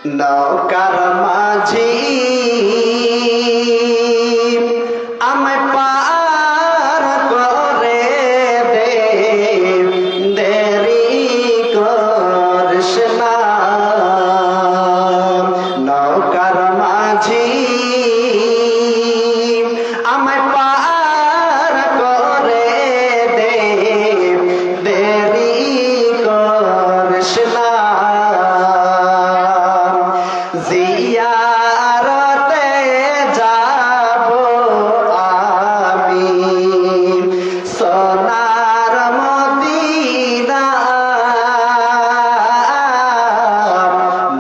নৌকার মাঝি আমায় পার করে দে, দেরি করিস না। নৌকার মাঝি আমায় পার করে দে, দেরি করিস না। জিয়ারতে যাব আমি সোনার মদিনা।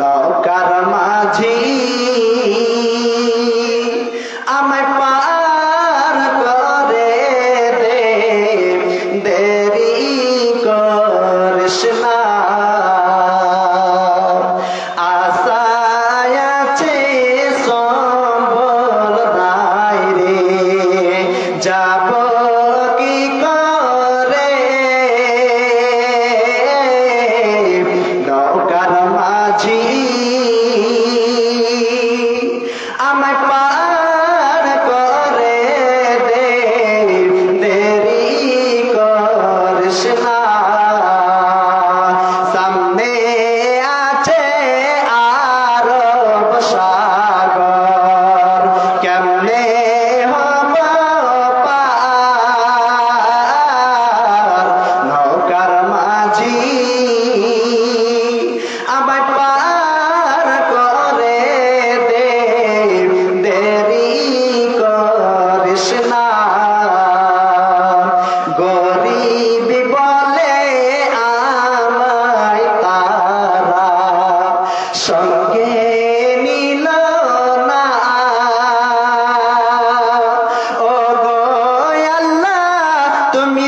নৌকার মাঝি আমায় পার করে দে, দেরি করিস না। যাব কি করে নৌকার মাঝি আমায় পার করে দে, দেরি করিস না। সামনে আছে আরব সাগর, কেমনে হব পার। নৌকার মাঝি আমায় পার করে দে, দেরি করিস না। গরিব বলে আমায় তারা সঙ্গে নিল না। ও গো আল্লাহ তুমি